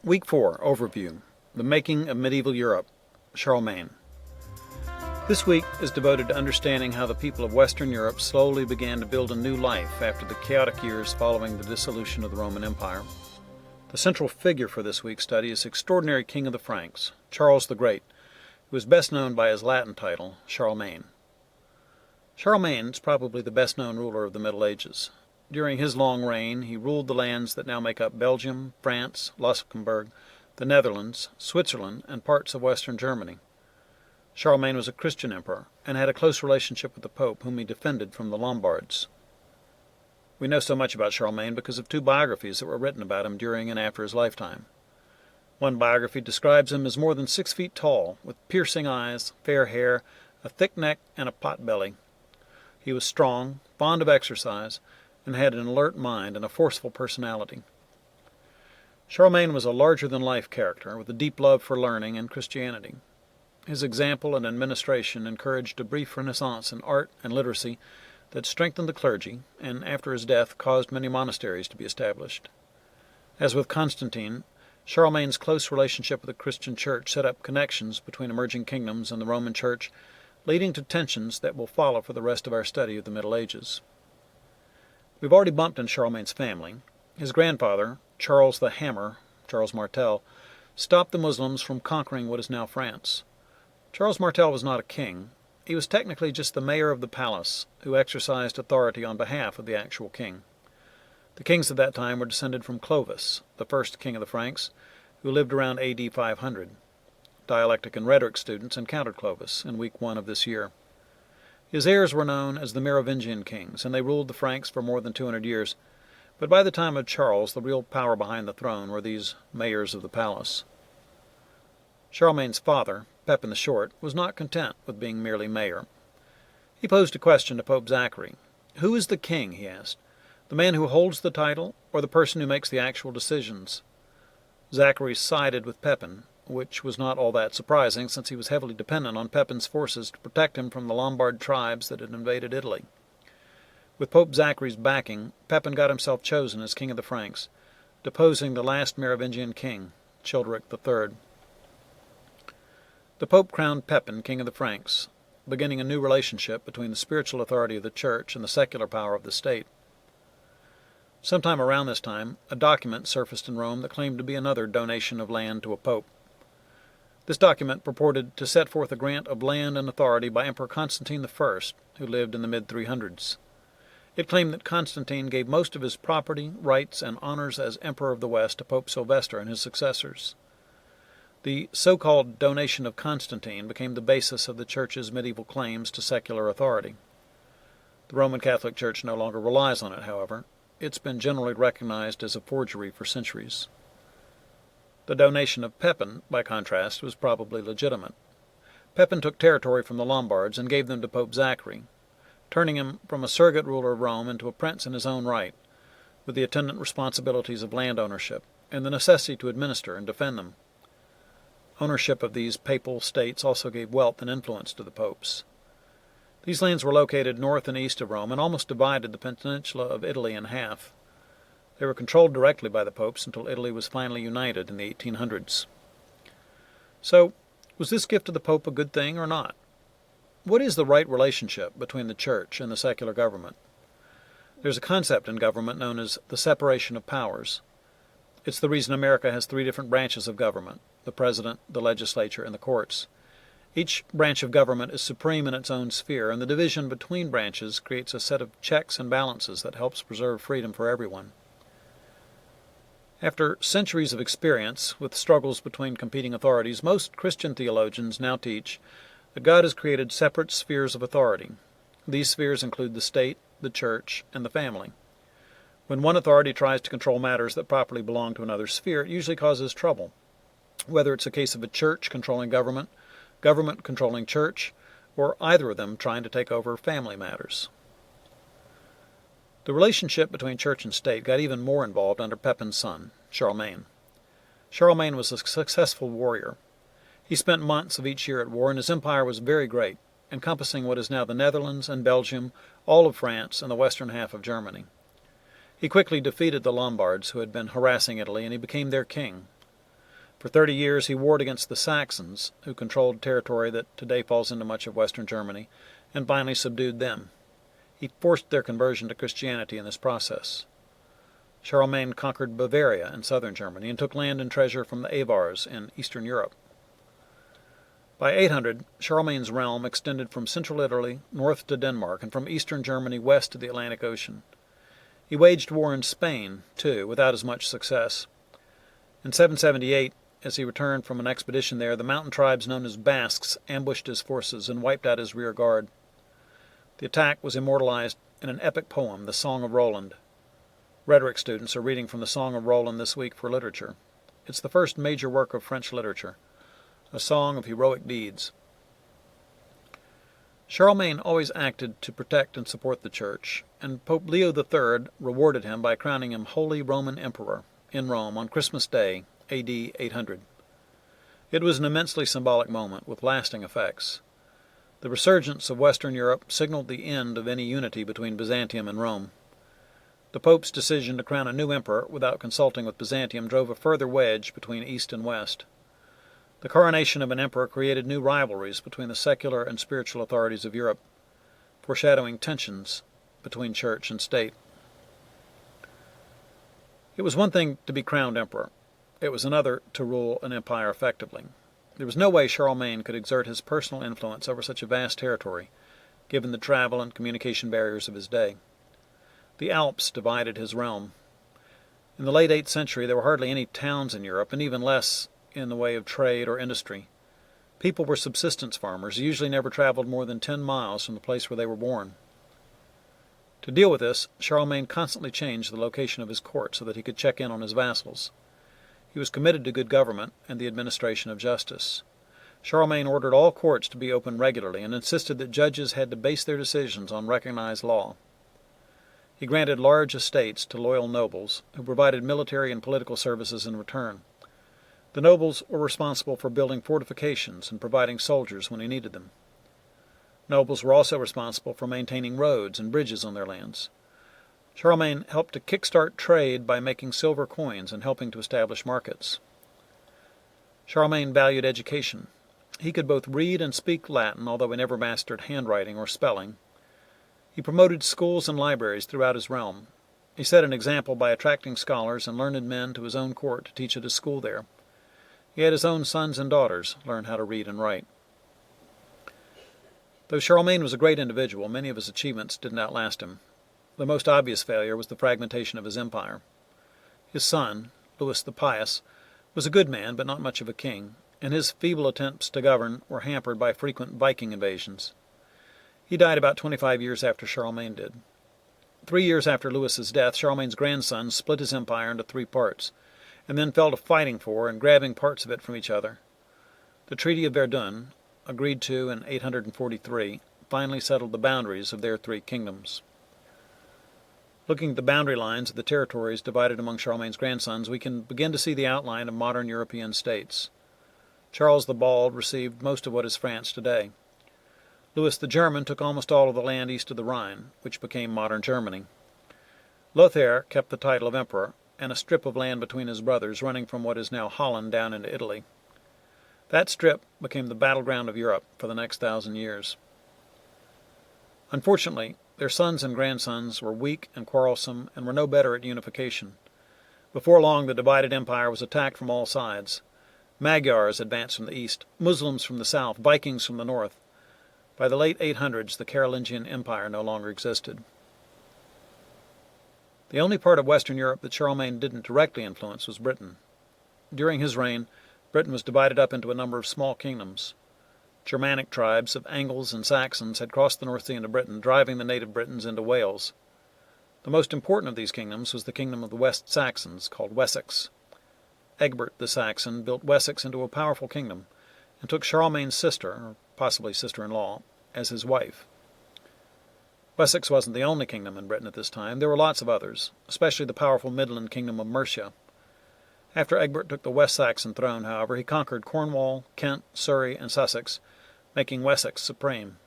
Week 4, Overview, The Making of Medieval Europe, Charlemagne. This week is devoted to understanding how the people of Western Europe slowly began to build a new life after the chaotic years following the dissolution of the Roman Empire. The central figure for this week's study is extraordinary king of the Franks, Charles the Great, who is best known by his Latin title, Charlemagne. Charlemagne is probably the best-known ruler of the Middle Ages. During his long reign, he ruled the lands that now make up Belgium, France, Luxembourg, the Netherlands, Switzerland, and parts of western Germany. Charlemagne was a Christian emperor and had a close relationship with the Pope, whom he defended from the Lombards. We know so much about Charlemagne because of two biographies that were written about him during and after his lifetime. One biography describes him as more than 6 feet tall, with piercing eyes, fair hair, a thick neck, and a pot belly. He was strong, fond of exercise, and had an alert mind and a forceful personality. Charlemagne was a larger-than-life character with a deep love for learning and Christianity. His example and administration encouraged a brief renaissance in art and literacy that strengthened the clergy, and after his death caused many monasteries to be established. As with Constantine, Charlemagne's close relationship with the Christian Church set up connections between emerging kingdoms and the Roman Church, leading to tensions that will follow for the rest of our study of the Middle Ages. We've already bumped in Charlemagne's family. His grandfather, Charles the Hammer, Charles Martel, stopped the Muslims from conquering what is now France. Charles Martel was not a king. He was technically just the mayor of the palace, who exercised authority on behalf of the actual king. The kings of that time were descended from Clovis, the first king of the Franks, who lived around AD 500. Dialectic and rhetoric students encountered Clovis in week 1 of this year. His heirs were known as the Merovingian kings, and they ruled the Franks for more than 200 years, but by the time of Charles, the real power behind the throne were these mayors of the palace. Charlemagne's father, Pepin the Short, was not content with being merely mayor. He posed a question to Pope Zachary. Who is the king, he asked, the man who holds the title, or the person who makes the actual decisions? Zachary sided with Pepin, which was not all that surprising, since he was heavily dependent on Pepin's forces to protect him from the Lombard tribes that had invaded Italy. With Pope Zachary's backing, Pepin got himself chosen as king of the Franks, deposing the last Merovingian king, Childeric III. The Pope crowned Pepin king of the Franks, beginning a new relationship between the spiritual authority of the Church and the secular power of the state. Sometime around this time, a document surfaced in Rome that claimed to be another donation of land to a pope. This document purported to set forth a grant of land and authority by Emperor Constantine I, who lived in the mid-300s. It claimed that Constantine gave most of his property, rights, and honors as Emperor of the West to Pope Sylvester and his successors. The so-called donation of Constantine became the basis of the Church's medieval claims to secular authority. The Roman Catholic Church no longer relies on it, however. It's been generally recognized as a forgery for centuries. The donation of Pepin, by contrast, was probably legitimate. Pepin took territory from the Lombards and gave them to Pope Zachary, turning him from a surrogate ruler of Rome into a prince in his own right, with the attendant responsibilities of land ownership and the necessity to administer and defend them. Ownership of these papal states also gave wealth and influence to the popes. These lands were located north and east of Rome and almost divided the peninsula of Italy in half. They were controlled directly by the popes until Italy was finally united in the 1800s. So, was this gift of the Pope a good thing or not? What is the right relationship between the Church and the secular government? There's a concept in government known as the separation of powers. It's the reason America has 3 different branches of government: the president, the legislature, and the courts. Each branch of government is supreme in its own sphere, and the division between branches creates a set of checks and balances that helps preserve freedom for everyone. After centuries of experience with struggles between competing authorities, most Christian theologians now teach that God has created separate spheres of authority. These spheres include the state, the church, and the family. When one authority tries to control matters that properly belong to another sphere, it usually causes trouble, whether it's a case of a church controlling government, government controlling church, or either of them trying to take over family matters. The relationship between church and state got even more involved under Pepin's son, Charlemagne. Charlemagne was a successful warrior. He spent months of each year at war, and his empire was very great, encompassing what is now the Netherlands and Belgium, all of France, and the western half of Germany. He quickly defeated the Lombards, who had been harassing Italy, and he became their king. For 30 years he warred against the Saxons, who controlled territory that today falls into much of western Germany, and finally subdued them. He forced their conversion to Christianity in this process. Charlemagne conquered Bavaria in southern Germany and took land and treasure from the Avars in eastern Europe. By 800, Charlemagne's realm extended from central Italy north to Denmark and from eastern Germany west to the Atlantic Ocean. He waged war in Spain, too, without as much success. In 778, as he returned from an expedition there, the mountain tribes known as Basques ambushed his forces and wiped out his rear guard. The attack was immortalized in an epic poem, The Song of Roland. Rhetoric students are reading from The Song of Roland this week for literature. It's the first major work of French literature, a song of heroic deeds. Charlemagne always acted to protect and support the Church, and Pope Leo III rewarded him by crowning him Holy Roman Emperor in Rome on Christmas Day, A.D. 800. It was an immensely symbolic moment with lasting effects. The resurgence of Western Europe signaled the end of any unity between Byzantium and Rome. The Pope's decision to crown a new emperor without consulting with Byzantium drove a further wedge between East and West. The coronation of an emperor created new rivalries between the secular and spiritual authorities of Europe, foreshadowing tensions between church and state. It was one thing to be crowned emperor. It was another to rule an empire effectively. There was no way Charlemagne could exert his personal influence over such a vast territory, given the travel and communication barriers of his day. The Alps divided his realm. In the late 8th century, there were hardly any towns in Europe, and even less in the way of trade or industry. People were subsistence farmers, who usually never traveled more than 10 miles from the place where they were born. To deal with this, Charlemagne constantly changed the location of his court so that he could check in on his vassals. He was committed to good government and the administration of justice. Charlemagne ordered all courts to be open regularly and insisted that judges had to base their decisions on recognized law. He granted large estates to loyal nobles, who provided military and political services in return. The nobles were responsible for building fortifications and providing soldiers when he needed them. Nobles were also responsible for maintaining roads and bridges on their lands. Charlemagne helped to kickstart trade by making silver coins and helping to establish markets. Charlemagne valued education. He could both read and speak Latin, although he never mastered handwriting or spelling. He promoted schools and libraries throughout his realm. He set an example by attracting scholars and learned men to his own court to teach at his school there. He had his own sons and daughters learn how to read and write. Though Charlemagne was a great individual, many of his achievements didn't outlast him. The most obvious failure was the fragmentation of his empire. His son, Louis the Pious, was a good man but not much of a king, and his feeble attempts to govern were hampered by frequent Viking invasions. He died about 25 years after Charlemagne did. 3 years after Louis's death, Charlemagne's grandson split his empire into 3 parts, and then fell to fighting for and grabbing parts of it from each other. The Treaty of Verdun, agreed to in 843, finally settled the boundaries of their 3 kingdoms. Looking at the boundary lines of the territories divided among Charlemagne's grandsons, we can begin to see the outline of modern European states. Charles the Bald received most of what is France today. Louis the German took almost all of the land east of the Rhine, which became modern Germany. Lothair kept the title of emperor, and a strip of land between his brothers running from what is now Holland down into Italy. That strip became the battleground of Europe for the next 1,000 years. Unfortunately, their sons and grandsons were weak and quarrelsome and were no better at unification. Before long, the divided empire was attacked from all sides. Magyars advanced from the east, Muslims from the south, Vikings from the north. By the late 800s, the Carolingian Empire no longer existed. The only part of Western Europe that Charlemagne didn't directly influence was Britain. During his reign, Britain was divided up into a number of small kingdoms. Germanic tribes of Angles and Saxons had crossed the North Sea into Britain, driving the native Britons into Wales. The most important of these kingdoms was the kingdom of the West Saxons, called Wessex. Egbert the Saxon built Wessex into a powerful kingdom, and took Charlemagne's sister, or possibly sister-in-law, as his wife. Wessex wasn't the only kingdom in Britain at this time. There were lots of others, especially the powerful Midland kingdom of Mercia. After Egbert took the West Saxon throne, however, he conquered Cornwall, Kent, Surrey, and Sussex, making Wessex supreme.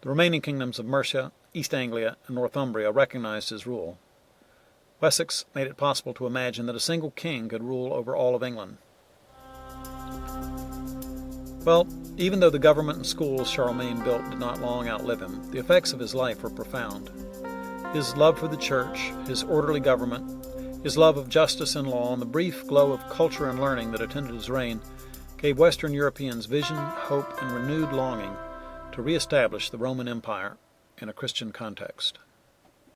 The remaining kingdoms of Mercia, East Anglia, and Northumbria recognized his rule. Wessex made it possible to imagine that a single king could rule over all of England. Well, even though the government and schools Charlemagne built did not long outlive him, the effects of his life were profound. His love for the church, his orderly government, his love of justice and law, and the brief glow of culture and learning that attended his reign gave Western Europeans vision, hope, and renewed longing to reestablish the Roman Empire in a Christian context.